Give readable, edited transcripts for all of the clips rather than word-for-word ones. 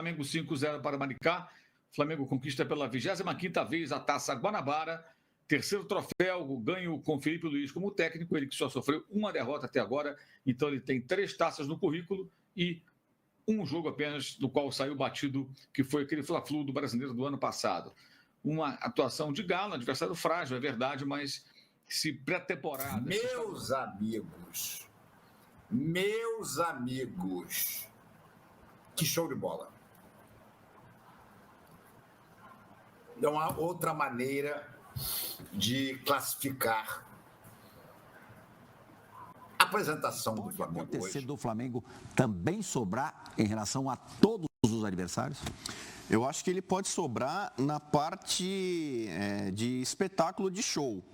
Flamengo 5-0 para Maricá. Flamengo conquista pela 25ª vez a Taça Guanabara. Terceiro troféu, ganho com Felipe Luiz como técnico, ele que só sofreu uma derrota até agora, então ele tem 3 taças no currículo e um jogo apenas no qual saiu batido, que foi aquele Fla-Flu do Brasileiro do ano passado. Uma atuação de gala, adversário frágil, é verdade, mas se pré-temporada... Meus amigos, que show de bola. É uma outra maneira de classificar a apresentação do Flamengo hoje. Pode acontecer do Flamengo também sobrar em relação a todos os adversários? Eu acho que ele pode sobrar na parte de espetáculo de show,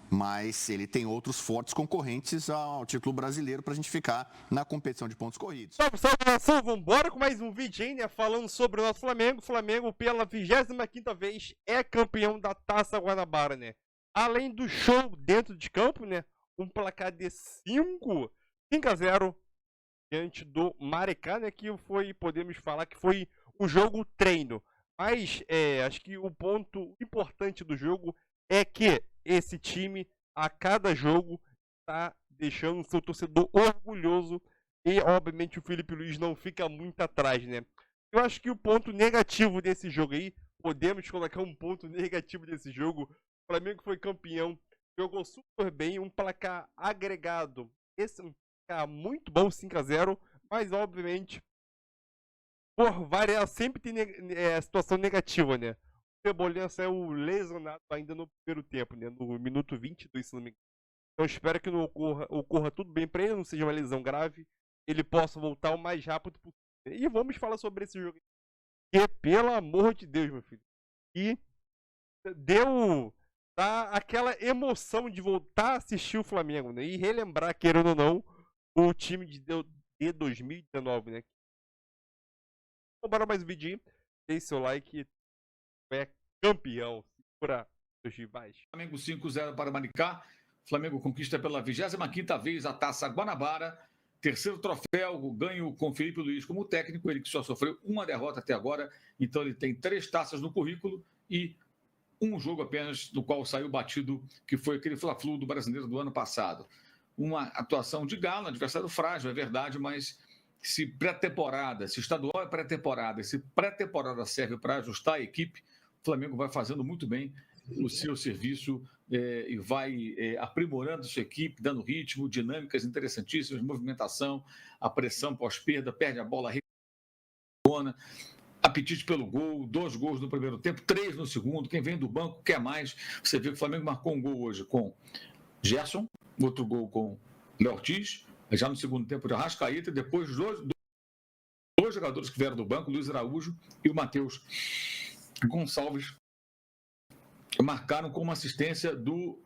mas ele tem outros fortes concorrentes ao título brasileiro para a gente ficar na competição de pontos corridos. Salve, salve, nação! Vambora com mais um vídeo aí, né? Falando sobre o nosso Flamengo. O Flamengo, pela 25ª vez, é campeão da Taça Guanabara, né? Além do show dentro de campo, né? Um placar de 5-0 diante do Maricá, né? Que foi, podemos falar que foi um jogo treino. Mas acho que o ponto importante do jogo é que esse time, a cada jogo, está deixando o seu torcedor orgulhoso. E, obviamente, o Felipe Luiz não fica muito atrás, né? Eu acho que o ponto negativo desse jogo aí, podemos colocar um ponto negativo desse jogo. O Flamengo foi campeão, jogou super bem, um placar agregado. Esse é um placar muito bom, 5-0, mas, obviamente, por variar, sempre tem situação negativa, né? O Cebolinha saiu lesionado ainda no primeiro tempo, né? No minuto 22, se não me engano. Então espero que não ocorra tudo bem para ele, não seja uma lesão grave. Ele possa voltar o mais rápido possível. E vamos falar sobre esse jogo. Que, pelo amor de Deus, meu filho. E dá aquela emoção de voltar a assistir o Flamengo, né? E relembrar, querendo ou não, o time de 2019, né? Bora mais um vídeo aí. Deixe seu like. É campeão. Segura os rivais. Flamengo 5-0 para Maricá. Flamengo conquista pela 25ª vez a Taça Guanabara. Terceiro troféu, ganho com Felipe Luiz como técnico, ele que só sofreu uma derrota até agora, então ele tem 3 taças no currículo e um jogo apenas no qual saiu batido, que foi aquele Fla-Flu do Brasileiro do ano passado. Uma atuação de gala, adversário frágil, é verdade, mas se pré-temporada, se estadual é pré-temporada, se pré-temporada serve para ajustar a equipe, o Flamengo vai fazendo muito bem o seu serviço e vai aprimorando sua equipe, dando ritmo, dinâmicas interessantíssimas, movimentação, a pressão pós-perda, perde a bola, apetite pelo gol, 2 gols no primeiro tempo, 3 no segundo, quem vem do banco quer mais. Você vê que o Flamengo marcou um gol hoje com Gerson, outro gol com Léo Ortiz, já no segundo tempo de Arrascaeta, depois dois jogadores que vieram do banco, Luiz Araújo e o Matheus Gonçalves, marcaram com uma assistência do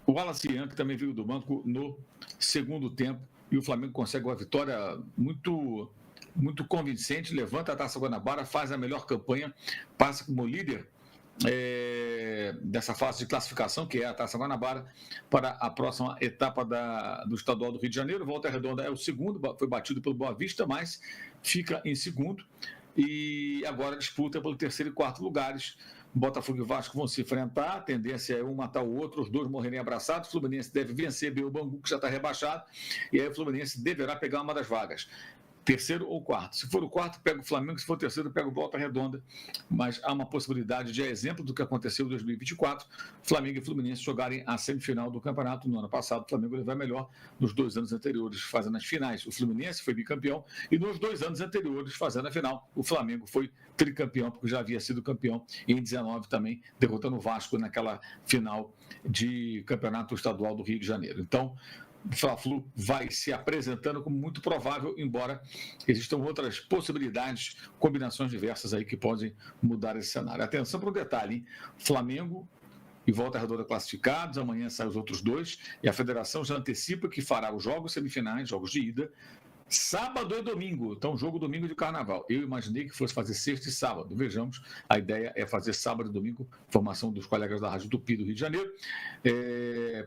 Wallace Ian, que também veio do banco no segundo tempo, e o Flamengo consegue uma vitória muito, muito convincente, levanta a Taça Guanabara, faz a melhor campanha, passa como líder dessa fase de classificação, que é a Taça Guanabara, para a próxima etapa do Estadual do Rio de Janeiro. Volta Redonda é o segundo, foi batido pelo Boa Vista, mas fica em segundo, e agora disputa pelo terceiro e quarto lugares. Botafogo e Vasco vão se enfrentar, a tendência é um matar o outro, os dois morrerem abraçados. O Fluminense deve vencer o Bangu, que já está rebaixado, e aí o Fluminense deverá pegar uma das vagas, terceiro ou quarto. Se for o quarto, pega o Flamengo, se for o terceiro, pega o Volta Redonda, mas há uma possibilidade de exemplo do que aconteceu em 2024, Flamengo e Fluminense jogarem a semifinal do campeonato. No ano passado, o Flamengo levou melhor nos 2 anos anteriores, fazendo as finais. O Fluminense foi bicampeão e nos 2 anos anteriores, fazendo a final, o Flamengo foi tricampeão, porque já havia sido campeão em 19 também, derrotando o Vasco naquela final de campeonato estadual do Rio de Janeiro. Então, o Fla-Flu vai se apresentando como muito provável, embora existam outras possibilidades, combinações diversas aí que podem mudar esse cenário. Atenção para o detalhe, hein? Flamengo e Volta Redonda classificados, amanhã saem os outros 2, e a federação já antecipa que fará os jogos semifinais, jogos de ida, sábado e domingo. Então, jogo domingo de carnaval. Eu imaginei que fosse fazer sexta e sábado. Vejamos, a ideia é fazer sábado e domingo, formação dos colegas da Rádio Tupi do Rio de Janeiro,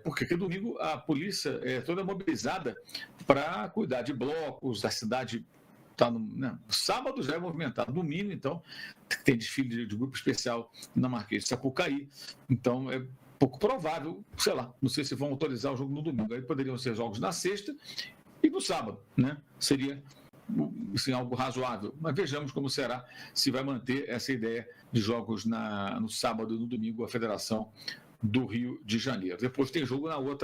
porque domingo a polícia é toda mobilizada para cuidar de blocos, da cidade Tá no, né? Sábado já é movimentado. Domingo, então, tem desfile de grupo especial na Marquês de Sapucaí. Então, é pouco provável, sei lá, não sei se vão autorizar o jogo no domingo. Aí poderiam ser jogos na sexta e no sábado, né? Seria assim, algo razoável. Mas vejamos como será, se vai manter essa ideia de jogos no sábado e no domingo, a Federação do Rio de Janeiro. Depois tem jogo no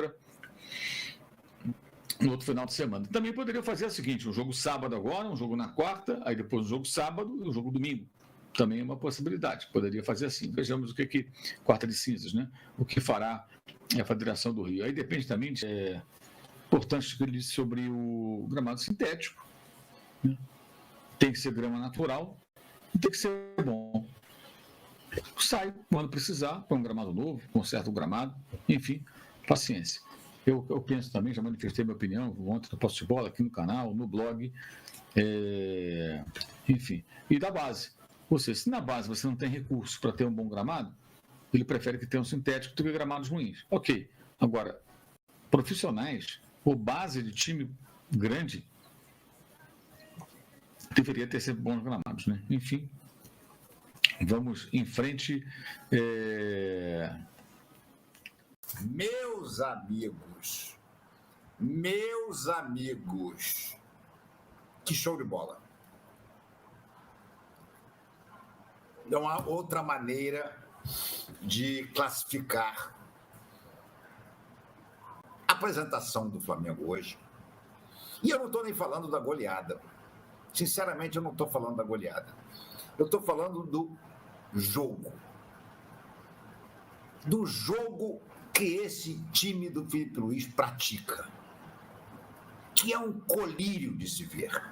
outro final de semana. Também poderia fazer o seguinte, um jogo sábado agora, um jogo na quarta, aí depois um jogo sábado e um jogo domingo. Também é uma possibilidade, poderia fazer assim. Vejamos o que quarta de cinzas, né? O que fará a Federação do Rio. Aí depende também, importante que ele disse sobre o gramado sintético, né? Tem que ser grama natural e tem que ser bom. Sai quando precisar, põe um gramado novo, conserta o gramado, enfim, paciência. Eu penso também, já manifestei minha opinião ontem no Posse de Bola, aqui no canal, no blog, enfim, e da base. Ou seja, se na base você não tem recursos para ter um bom gramado, ele prefere que tenha um sintético do que gramados ruins. Ok. Agora, profissionais ou base de time grande deveria ter sempre bons gramados, né? Enfim, vamos em frente. Meus amigos, que show de bola. É uma outra maneira de classificar a apresentação do Flamengo hoje. E eu não estou nem falando da goleada. Sinceramente, eu não estou falando da goleada. Eu estou falando do jogo. Do jogo que esse time do Felipe Luiz pratica. Que é um colírio de se ver.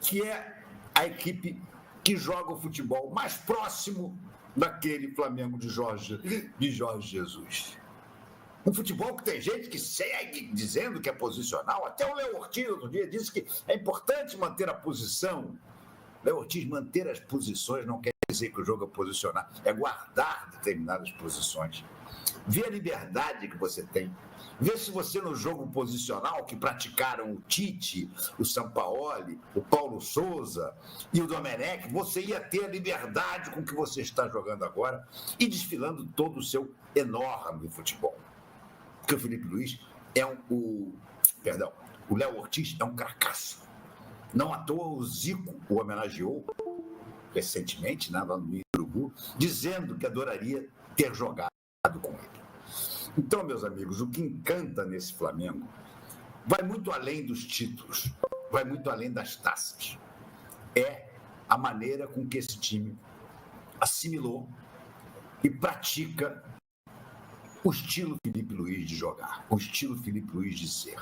Que é a equipe que joga o futebol mais próximo daquele Flamengo de Jorge Jesus. Um futebol que tem gente que segue dizendo que é posicional. Até o Léo Ortiz, outro dia, disse que é importante manter a posição. Léo Ortiz, manter as posições não quer dizer que o jogo é posicionar, é guardar determinadas posições. Vê a liberdade que você tem. Vê se você no jogo posicional que praticaram o Tite, o Sampaoli, o Paulo Souza e o Domenech, você ia ter a liberdade com que você está jogando agora e desfilando todo o seu enorme futebol. Porque o Felipe Luiz o Léo Ortiz é um cracaço. Não à toa o Zico o homenageou recentemente, lá no Urubu, dizendo que adoraria ter jogado com ele. Então, meus amigos, o que encanta nesse Flamengo vai muito além dos títulos, vai muito além das taças. É a maneira com que esse time assimilou e pratica o estilo Felipe Luiz de jogar, o estilo Felipe Luiz de ser.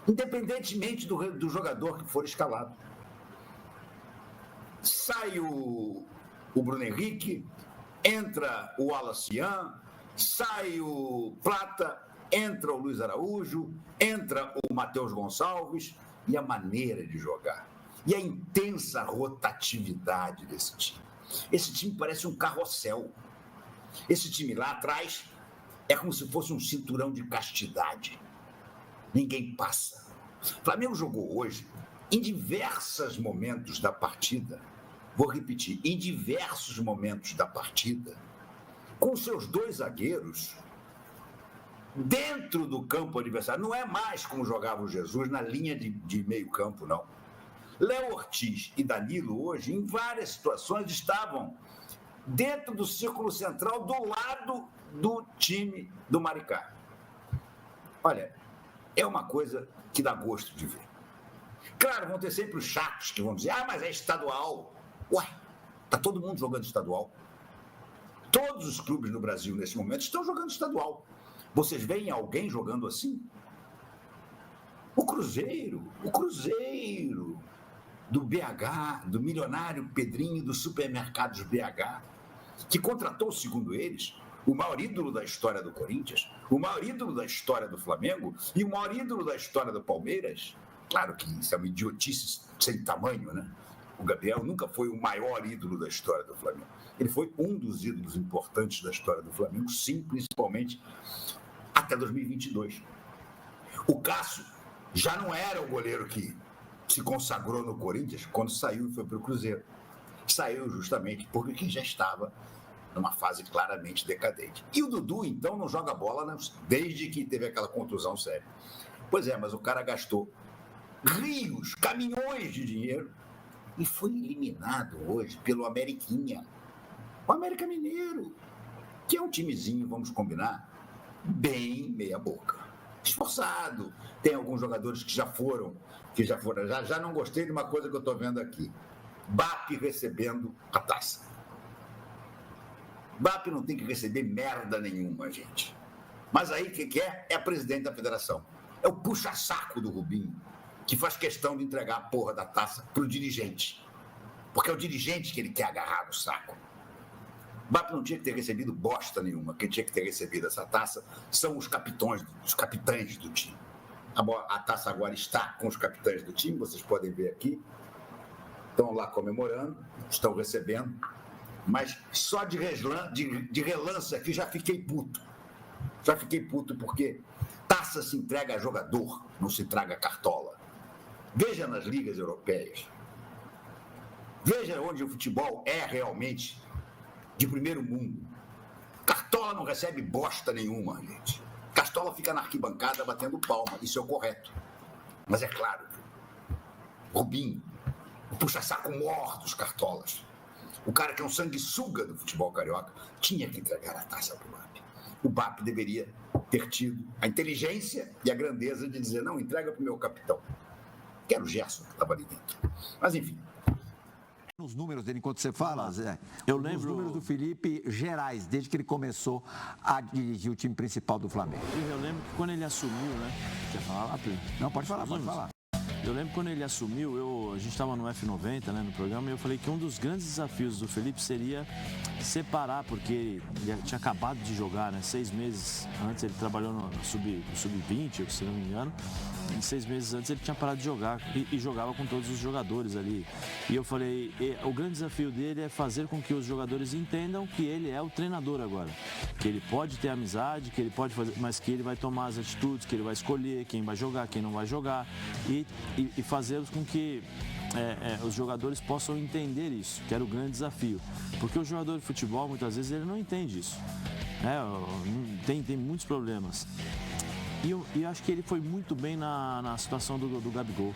Independentemente do jogador que for escalado. Sai o Bruno Henrique, entra o Alacian, sai o Plata, entra o Luiz Araújo, entra o Matheus Gonçalves, e a maneira de jogar. E a intensa rotatividade desse time. Esse time parece um carrossel. Esse time lá atrás é como se fosse um cinturão de castidade. Ninguém passa. O Flamengo jogou hoje, em diversos momentos da partida, vou repetir, em diversos momentos da partida, com seus dois zagueiros dentro do campo adversário. Não é mais como jogava o Jesus na linha de meio campo, não. Léo Ortiz e Danilo hoje, em várias situações, estavam dentro do círculo central, do lado do time do Maricá. Olha, é uma coisa que dá gosto de ver. Claro, vão ter sempre os chatos que vão dizer, mas é estadual. Ué, tá todo mundo jogando estadual. Todos os clubes no Brasil, nesse momento, estão jogando estadual. Vocês veem alguém jogando assim? O Cruzeiro do BH, do milionário Pedrinho dos supermercados BH, que contratou, segundo eles, o maior ídolo da história do Corinthians, o maior ídolo da história do Flamengo e o maior ídolo da história do Palmeiras. Claro que isso é uma idiotice sem tamanho, né? O Gabriel nunca foi o maior ídolo da história do Flamengo. Ele foi um dos ídolos importantes da história do Flamengo, sim, principalmente até 2022. O Cássio já não era o goleiro que se consagrou no Corinthians quando saiu e foi para o Cruzeiro. Saiu justamente porque já estava numa fase claramente decadente. E o Dudu, então, não joga bola desde que teve aquela contusão séria. Pois é, mas o cara gastou rios, caminhões de dinheiro e foi eliminado hoje pelo Ameriquinha. O América Mineiro, que é um timezinho, vamos combinar, bem meia boca. Esforçado. Tem alguns jogadores que já foram. Já não gostei de uma coisa que eu estou vendo aqui. BAP recebendo a taça. BAP não tem que receber merda nenhuma, gente. Mas aí o que é? É a presidente da federação. É o puxa-saco do Rubinho, que faz questão de entregar a porra da taça pro dirigente. Porque é o dirigente que ele quer agarrar no saco. BAP não tinha que ter recebido bosta nenhuma. Quem tinha que ter recebido essa taça são os capitães do time. A taça agora está com os capitães do time, vocês podem ver aqui. Estão lá comemorando, estão recebendo. Mas só de relance aqui já fiquei puto. Já fiquei puto porque taça se entrega a jogador, não se entrega a cartola. Veja nas ligas europeias. Veja onde o futebol é realmente de primeiro mundo. Cartola não recebe bosta nenhuma, gente. Cartola fica na arquibancada batendo palma, isso é o correto. Mas é claro, Rubinho, o puxa-saco mor dos cartolas, o cara que é um sanguessuga do futebol carioca, tinha que entregar a taça para o BAP. O BAP deveria ter tido a inteligência e a grandeza de dizer, não, entrega para o meu capitão. Que era o Gerson que estava ali dentro. Mas, enfim. Os números dele, enquanto você fala, Zé, eu os lembro números do Felipe gerais, desde que ele começou a dirigir o time principal do Flamengo. Eu lembro que quando ele assumiu, né? Quer falar lá, Pedro? Não, pode falar. Eu lembro quando ele assumiu, a gente estava no F90, né, no programa, e eu falei que um dos grandes desafios do Felipe seria separar, porque ele tinha acabado de jogar, né, 6 meses antes, ele trabalhou no Sub-20, se não me engano, e 6 meses antes ele tinha parado de jogar e jogava com todos os jogadores ali. E eu falei, o grande desafio dele é fazer com que os jogadores entendam que ele é o treinador agora, que ele pode ter amizade, que ele pode fazer, mas que ele vai tomar as atitudes, que ele vai escolher quem vai jogar, quem não vai jogar, e fazê-los com que os jogadores possam entender isso, que era o grande desafio. Porque o jogador de futebol, muitas vezes, ele não entende isso. Tem muitos problemas. E eu acho que ele foi muito bem na situação do Gabigol.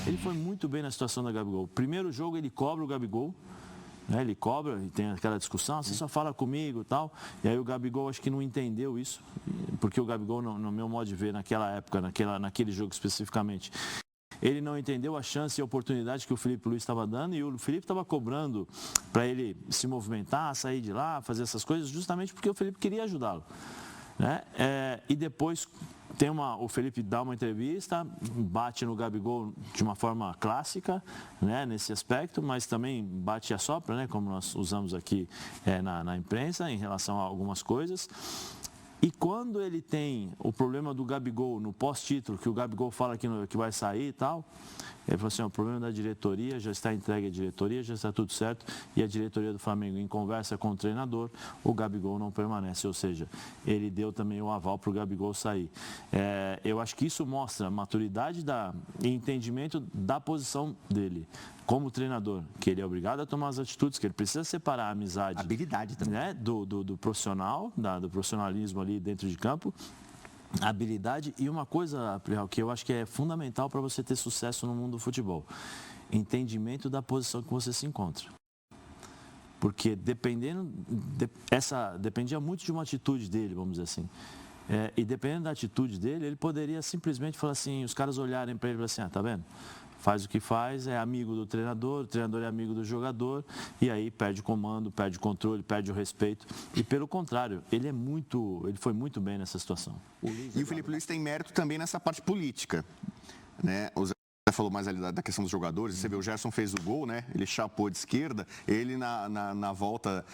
Ele foi muito bem na situação do Gabigol. Primeiro jogo, ele cobra o Gabigol. Né, ele cobra e tem aquela discussão, você só fala comigo e tal. E aí o Gabigol acho que não entendeu isso, porque o Gabigol, no meu modo de ver, naquela época, naquele jogo especificamente, ele não entendeu a chance e a oportunidade que o Felipe Luiz estava dando, e o Felipe estava cobrando para ele se movimentar, sair de lá, fazer essas coisas, justamente porque o Felipe queria ajudá-lo. Né? E depois o Felipe dá uma entrevista, bate no Gabigol de uma forma clássica, né, nesse aspecto, mas também bate e assopra, né, como nós usamos aqui na imprensa, em relação a algumas coisas. E quando ele tem o problema do Gabigol no pós-título, que o Gabigol fala que vai sair e tal, ele falou assim, o problema da diretoria, já está entregue à diretoria, já está tudo certo, e a diretoria do Flamengo, em conversa com o treinador, o Gabigol não permanece, ou seja, ele deu também o aval para o Gabigol sair. Eu acho que isso mostra a maturidade e entendimento da posição dele como treinador, que ele é obrigado a tomar as atitudes, que ele precisa separar a amizade, habilidade também, né, do profissional, do profissionalismo ali dentro de campo, habilidade e uma coisa, que eu acho que é fundamental para você ter sucesso no mundo do futebol, entendimento da posição que você se encontra. Porque dependia muito de uma atitude dele, vamos dizer assim. E dependendo da atitude dele, ele poderia simplesmente falar assim, os caras olharem para ele e falar assim, tá vendo? Faz o que faz, é amigo do treinador, o treinador é amigo do jogador, e aí perde o comando, perde o controle, perde o respeito. E pelo contrário, ele foi muito bem nessa situação. E o Felipe Luiz tem mérito também nessa parte política, né? O Zé falou mais ali da questão dos jogadores, você vê, o Gerson fez o gol, né? Ele chapou de esquerda, ele na volta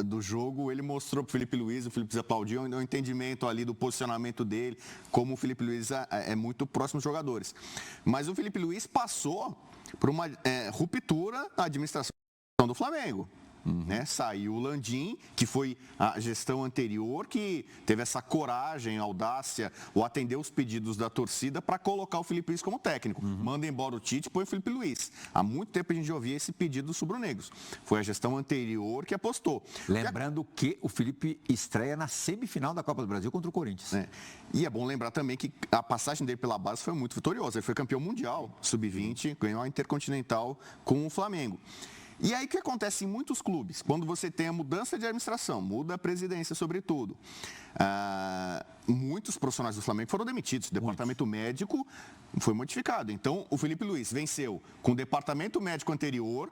do jogo, ele mostrou para o Felipe Luiz, o Felipe Luiz aplaudiu, o entendimento ali do posicionamento dele, como o Felipe Luiz é muito próximo dos jogadores. Mas o Felipe Luiz passou por uma ruptura na administração do Flamengo. né? Saiu o Landim, que foi a gestão anterior, que teve essa coragem, audácia, ou atender os pedidos da torcida para colocar o Felipe Luiz como técnico. Manda embora o Tite, põe o Felipe Luiz. Há muito tempo a gente já ouvia esse pedido dos rubro-negros. Foi a gestão anterior que apostou. Lembrando que o Felipe estreia na semifinal da Copa do Brasil contra o Corinthians. E é bom lembrar também que a passagem dele pela base foi muito vitoriosa. Ele foi campeão mundial, sub-20, ganhou a Intercontinental com o Flamengo. E aí o que acontece em muitos clubes? Quando você tem a mudança de administração, muda a presidência sobretudo, muitos profissionais do Flamengo foram demitidos. O departamento médico foi modificado. Então o Felipe Luiz venceu com o departamento médico anterior,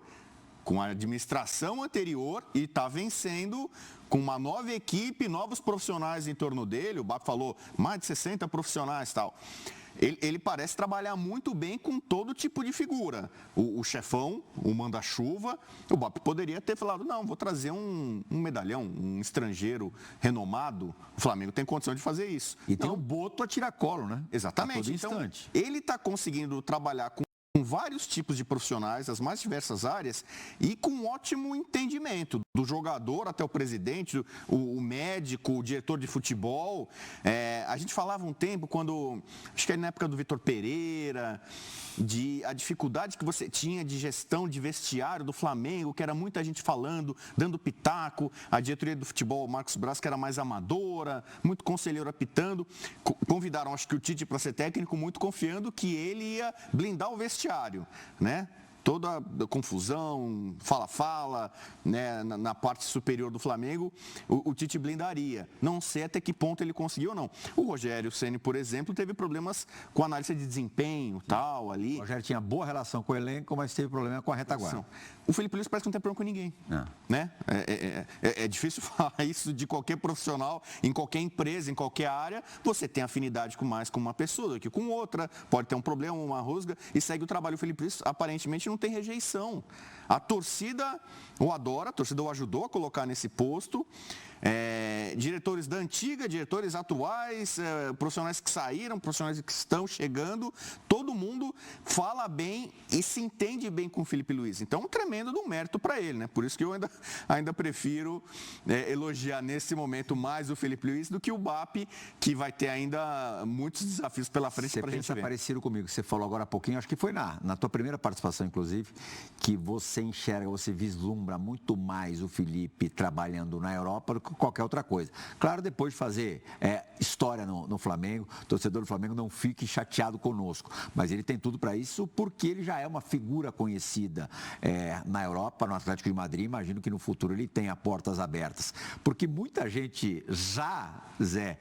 com a administração anterior, e está vencendo com uma nova equipe, novos profissionais em torno dele. O BAP falou mais de 60 profissionais e tal. Ele parece trabalhar muito bem com todo tipo de figura. O chefão, o manda-chuva, o BAP poderia ter falado, não, vou trazer um medalhão, um estrangeiro renomado. O Flamengo tem condição de fazer isso. E tem o Boto a tiracolo, né? Exatamente. A todo então, instante. ele está conseguindo trabalhar com vários tipos de profissionais, das mais diversas áreas, e com um ótimo entendimento do jogador até o presidente, o médico, o diretor de futebol. A gente falava um tempo, acho que era na época do Vitor Pereira, a dificuldade que você tinha de gestão de vestiário do Flamengo, que era muita gente falando, dando pitaco, a diretoria do futebol, Marcos Braz, que era mais amadora, muito conselheiro apitando. Convidaram, acho que o Tite para ser técnico, muito confiando que ele ia blindar o vestiário, né? Toda a confusão, fala-fala, né, na parte superior do Flamengo, o Tite blindaria. Não sei até que ponto ele conseguiu ou não. O Rogério Ceni, por exemplo, teve problemas com análise de desempenho, tal, ali. O Rogério tinha boa relação com o elenco, mas teve problema com a retaguarda. O Felipe Luiz parece que não tem problema com ninguém. Né? É difícil falar isso de qualquer profissional, em qualquer empresa, em qualquer área. Você tem afinidade mais com uma pessoa do que com outra, pode ter um problema, uma rusga, e segue o trabalho. O Felipe Luiz, aparentemente, não tem rejeição. A torcida o adora, a torcida o ajudou a colocar nesse posto. Diretores da antiga, diretores atuais, profissionais que saíram, profissionais que estão chegando, todo mundo fala bem e se entende bem com o Felipe Luiz. Então, um tremendo do mérito para ele, né? Por isso que eu ainda prefiro elogiar nesse momento mais o Felipe Luiz do que o BAP, que vai ter ainda muitos desafios pela frente para a gente ver. Você pensa parecido comigo, você falou agora há pouquinho, acho que foi na tua primeira participação, inclusive, que você enxerga, você vislumbra muito mais o Felipe trabalhando na Europa do que qualquer outra coisa. Claro, depois de fazer história no Flamengo, o torcedor do Flamengo não fique chateado conosco, mas ele tem tudo para isso porque ele já é uma figura conhecida na Europa, no Atlético de Madrid. Imagino que no futuro ele tenha portas abertas, porque muita gente já, Zé,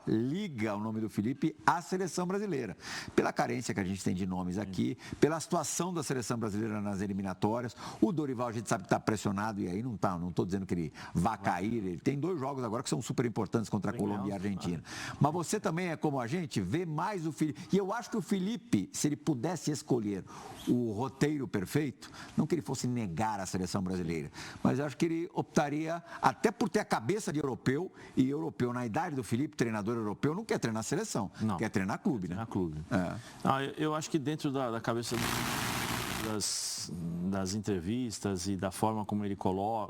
liga o nome do Felipe à seleção brasileira, pela carência que a gente tem de nomes aqui, pela situação da seleção brasileira nas eliminatórias. O Dorival, a gente sabe que está pressionado, e aí não estou dizendo que ele vá cair, ele tem 2 jogos agora que são super importantes contra a Colômbia e a Argentina. Mas você também é como a gente, vê mais o Felipe. E eu acho que o Felipe, se ele pudesse escolher o roteiro perfeito, não que ele fosse negar a seleção brasileira, mas eu acho que ele optaria, até por ter a cabeça de europeu, e europeu na idade do Felipe, treinador europeu, não quer treinar a seleção, não. Quer treinar clube, né? Treinar clube. Eu acho que dentro da cabeça das entrevistas e da forma como ele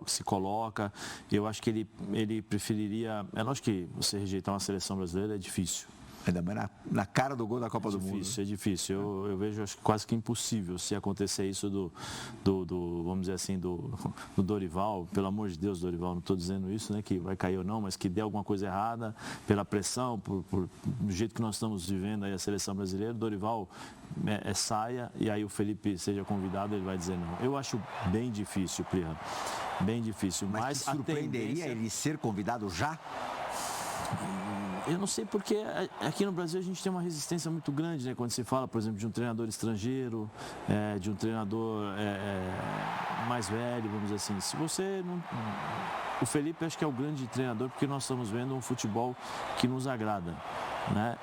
se coloca, eu acho que ele preferiria. É lógico que você rejeitar uma seleção brasileira é difícil. Ainda mais na cara do gol da Copa do Mundo. É difícil. Eu vejo acho, quase que impossível se acontecer isso vamos dizer assim, do Dorival. Pelo amor de Deus, Dorival, não estou dizendo isso, né, que vai cair ou não, mas que dê alguma coisa errada pela pressão, do jeito que nós estamos vivendo aí a seleção brasileira, Dorival saia e aí o Felipe seja convidado, ele vai dizer não. Eu acho bem difícil, Priano. Bem difícil. Mas surpreenderia ele ser convidado já? Eu não sei porque aqui no Brasil a gente tem uma resistência muito grande, né? Quando se fala, por exemplo, de um treinador estrangeiro, de um treinador mais velho, vamos dizer assim. Se você não... O Felipe acho que é o grande treinador porque nós estamos vendo um futebol que nos agrada. né?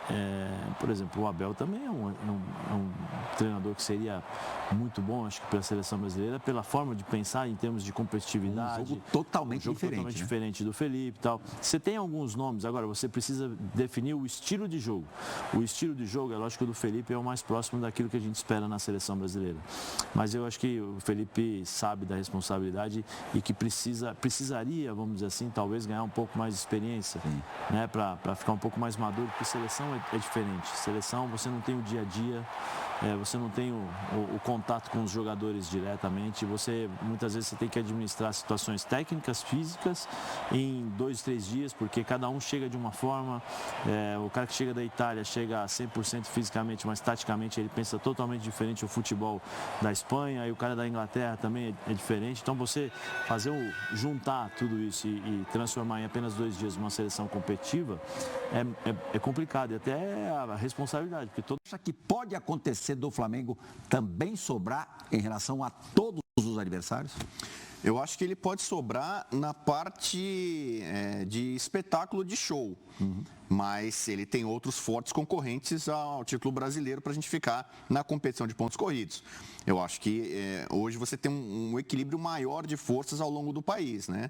Por exemplo, o Abel também é um treinador que seria muito bom, acho que pela seleção brasileira, pela forma de pensar em termos de competitividade. Um jogo totalmente diferente, totalmente né? diferente do Felipe e tal. Você tem alguns nomes, agora você precisa definir o estilo de jogo. O estilo de jogo, é lógico que o do Felipe é o mais próximo daquilo que a gente espera na seleção brasileira. Mas eu acho que o Felipe sabe da responsabilidade e que precisaria, vamos dizer assim, talvez ganhar um pouco mais de experiência, né, para ficar um pouco mais maduro, porque seleção é diferente. Seleção, você não tem o dia a dia, você não tem o contato com os jogadores diretamente, muitas vezes você tem que administrar situações técnicas, físicas, em 2, 3 dias, porque cada um chega de uma forma, o cara que chega da Itália chega a 100% fisicamente, mas taticamente ele pensa totalmente diferente o futebol da Espanha, e o cara da Inglaterra também é diferente, então você juntar tudo isso e transformar em apenas 2 dias uma seleção competitiva é complicado, e até a responsabilidade, porque todo... Acha que pode acontecer do Flamengo também sobrar em relação a todos os adversários? Eu acho que ele pode sobrar na parte de espetáculo de show. Mas ele tem outros fortes concorrentes ao título brasileiro para a gente ficar na competição de pontos corridos. Eu acho que hoje você tem um equilíbrio maior de forças ao longo do país, né?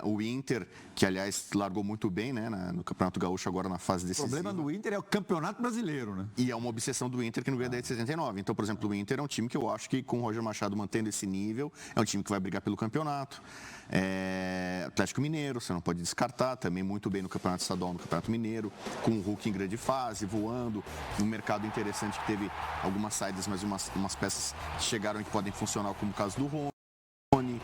O Inter, que aliás largou muito bem, né, no Campeonato Gaúcho agora na fase decisiva. O problema do Inter é o Campeonato Brasileiro, né? E é uma obsessão do Inter que não ganha desde 79. Então, por exemplo, o Inter é um time que eu acho que com o Roger Machado mantendo esse nível, é um time que vai brigar pelo campeonato. Atlético Mineiro, você não pode descartar, também muito bem no Campeonato Estadual, no Campeonato Mineiro, com o Hulk em grande fase, voando, um mercado interessante que teve algumas saídas, mas umas peças que chegaram e que podem funcionar, como o caso do Rony.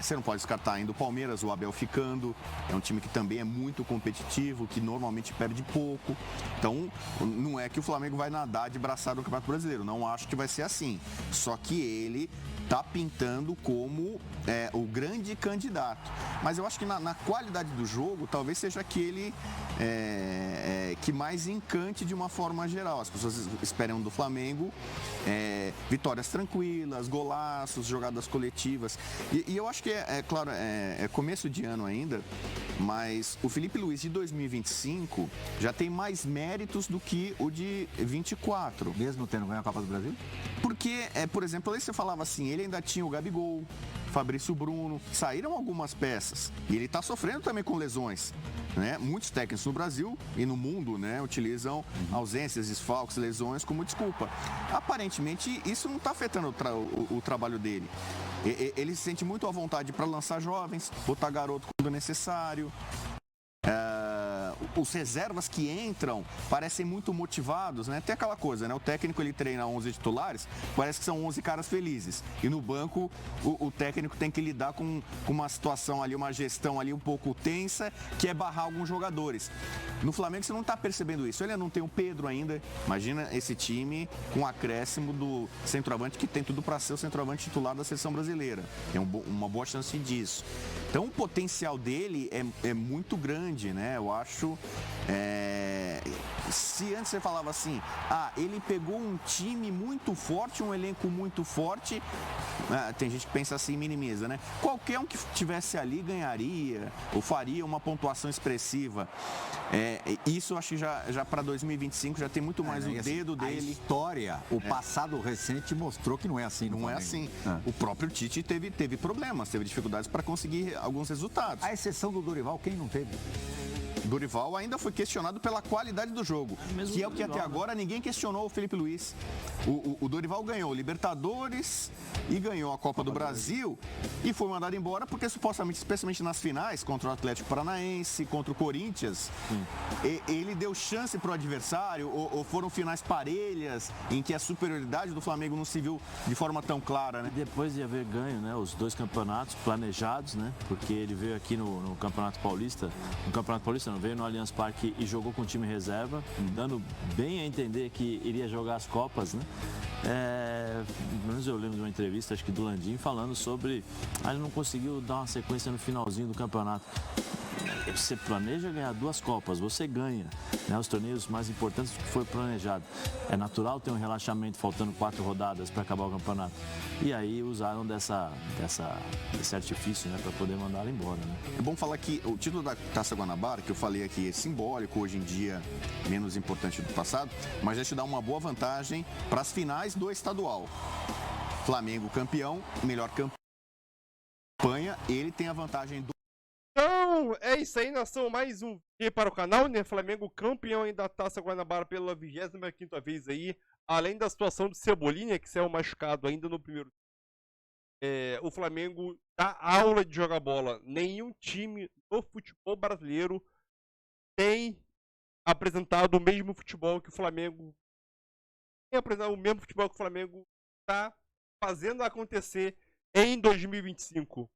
Você não pode descartar ainda o Palmeiras, o Abel ficando, é um time que também é muito competitivo, que normalmente perde pouco. Então, não é que o Flamengo vai nadar de braçada no Campeonato Brasileiro, não acho que vai ser assim. Só que ele está pintando como o grande candidato. Mas eu acho que na qualidade do jogo, talvez seja aquele que mais encante de uma forma geral. As pessoas esperam do Flamengo vitórias tranquilas, golaços, jogadas coletivas. E eu acho que, claro, é começo de ano ainda, mas o Felipe Luiz de 2025 já tem mais méritos do que o de 24. Mesmo tendo ganho a Copa do Brasil? Porque, por exemplo, aí você falava assim, ele ainda tinha o Gabigol, Fabrício Bruno, saíram algumas peças. E ele está sofrendo também com lesões. Né? Muitos técnicos no Brasil e no mundo, né, utilizam ausências, desfalques, lesões como desculpa. Aparentemente, isso não está afetando o trabalho dele. Ele se sente muito à vontade para lançar jovens, botar garoto quando necessário. Os reservas que entram parecem muito motivados, né? Tem aquela coisa, né? O técnico ele treina 11 titulares, parece que são 11 caras felizes. E no banco, o técnico tem que lidar com uma situação ali, uma gestão ali um pouco tensa, que é barrar alguns jogadores. No Flamengo você não está percebendo isso. Ele não tem o Pedro ainda. Imagina esse time com o acréscimo do centroavante, que tem tudo para ser o centroavante titular da seleção brasileira. Tem uma boa chance disso. Então o potencial dele é muito grande, né? Eu acho. Se antes você falava assim, ele pegou um time muito forte, um elenco muito forte, tem gente que pensa assim, minimiza, né? Qualquer um que estivesse ali ganharia ou faria uma pontuação expressiva. Isso eu acho que já para 2025 já tem muito mais o dedo dele. A história, o passado recente mostrou que não é assim. Não é assim. O próprio Tite teve problemas, teve dificuldades para conseguir alguns resultados. A exceção do Dorival, quem não teve? Dorival ainda foi questionado pela qualidade do jogo, que é o que até agora ninguém questionou o Felipe Luiz. O Dorival ganhou Libertadores e ganhou a Copa do Brasil e foi mandado embora porque supostamente, especialmente nas finais, contra o Atlético Paranaense, contra o Corinthians, ele deu chance para o adversário ou foram finais parelhas em que a superioridade do Flamengo não se viu de forma tão clara, né? E depois de haver ganho, né, os 2 campeonatos planejados, né? Porque ele veio aqui no Campeonato Paulista, veio no Allianz Parque e jogou com o time reserva, dando bem a entender que iria jogar as Copas, né? Pelo menos eu lembro de uma entrevista, acho que do Landim, falando sobre ele não conseguiu dar uma sequência no finalzinho do campeonato. você planeja ganhar 2 Copas, você ganha, né, os torneios mais importantes do que foi planejado. É natural ter um relaxamento faltando 4 rodadas para acabar o campeonato. E aí usaram desse artifício, né, para poder mandá-la embora. Né? É bom falar que o título da Taça Guanabara, que eu falei aqui, é simbólico, hoje em dia menos importante do passado, mas já te dá uma boa vantagem para as finais do estadual. Flamengo campeão, melhor campanha, ele tem a vantagem do... Então, é isso aí, nação. Mais um vídeo para o canal, né? Flamengo campeão aí da Taça Guanabara pela 25ª vez aí. Além da situação de Cebolinha, que saiu machucado ainda no primeiro. O Flamengo dá aula de jogar bola. Nenhum time do futebol brasileiro tem apresentado o mesmo futebol que o Flamengo. Tem apresentado o mesmo futebol que o Flamengo está fazendo acontecer em 2025.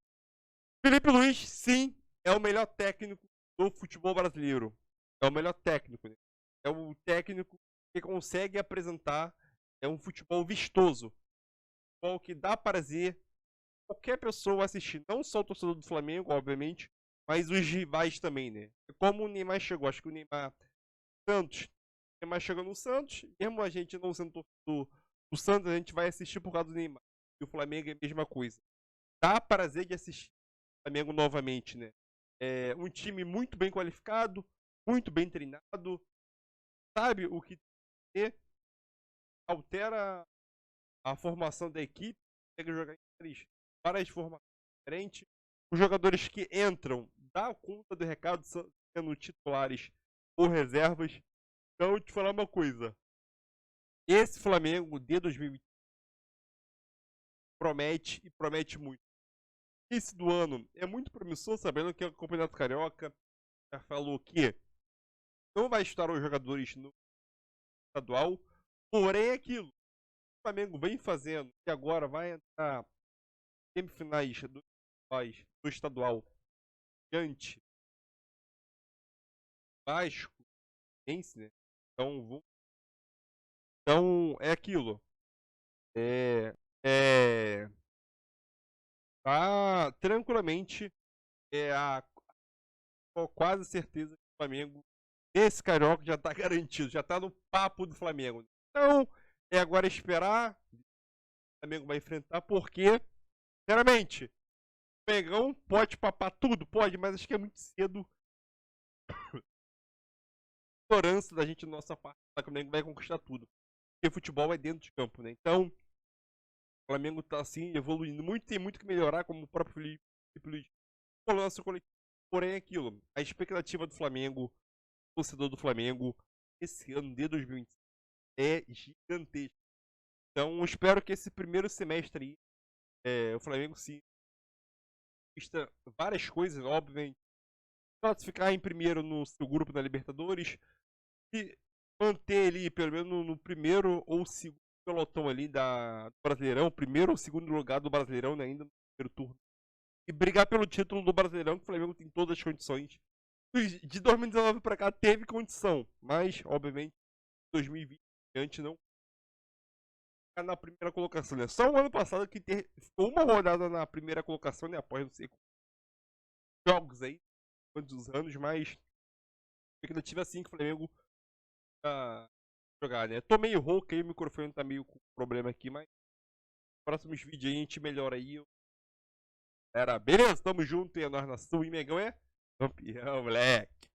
Felipe Luiz, sim, é o melhor técnico do futebol brasileiro. É o melhor técnico. Né? É o técnico que consegue apresentar um futebol vistoso. Um futebol que dá prazer a qualquer pessoa assistir. Não só o torcedor do Flamengo, obviamente, mas os rivais também, né? Como o Neymar chegou. Acho que o Neymar... Santos. O Neymar chegou no Santos. Mesmo a gente não sendo torcedor do Santos, a gente vai assistir por causa do Neymar. E o Flamengo é a mesma coisa. Dá prazer de assistir o Flamengo novamente, né? É um time muito bem qualificado, muito bem treinado, sabe o que tem, altera a formação da equipe, consegue jogar em várias formações diferentes. Os jogadores que entram dá conta do recado, sendo titulares ou reservas. Então, eu te falar uma coisa. Esse Flamengo de 2020 promete e promete muito. Esse do ano é muito promissor, sabendo que o Campeonato Carioca já falou que não vai estar os jogadores no estadual, porém é aquilo que o Flamengo vem fazendo e agora vai entrar semifinais do estadual diante Vasco, né? Então é aquilo. Tá tranquilamente com quase certeza que o Flamengo esse Carioca já tá garantido, já tá no papo do Flamengo. Então é agora esperar o Flamengo vai enfrentar, porque sinceramente o Mengão pode papar tudo, pode, mas acho que é muito cedo. Ignorância da gente, nossa parte, o Flamengo vai conquistar tudo, porque futebol é dentro de campo, né? Então o Flamengo tá assim, evoluindo muito, tem muito que melhorar, como o próprio Felipe Luiz falou no seu coletivo. Porém, é aquilo, a expectativa do Flamengo, torcedor do Flamengo, esse ano de 2025 é gigantesco. Então, espero que esse primeiro semestre aí, o Flamengo sim conquista várias coisas, obviamente. Classificar em primeiro no seu grupo na Libertadores e manter ali, pelo menos no primeiro ou segundo pelotão ali do Brasileirão, primeiro ou segundo lugar do Brasileirão, né, ainda no primeiro turno. E brigar pelo título do Brasileirão, que o Flamengo tem todas as condições. De 2019 para cá teve condição, mas, obviamente, 2020 antes não ficar na primeira colocação, né? Só o ano passado que ficou uma rodada na primeira colocação, né? Após não sei jogos aí, quantos anos, mas a expectativa assim que o Flamengo jogar, né? Tô meio rouco aí, o microfone tá meio com problema aqui, mas nos próximos vídeos aí a gente melhora aí. Beleza, tamo junto, e a nós nação e Mengão é campeão, moleque.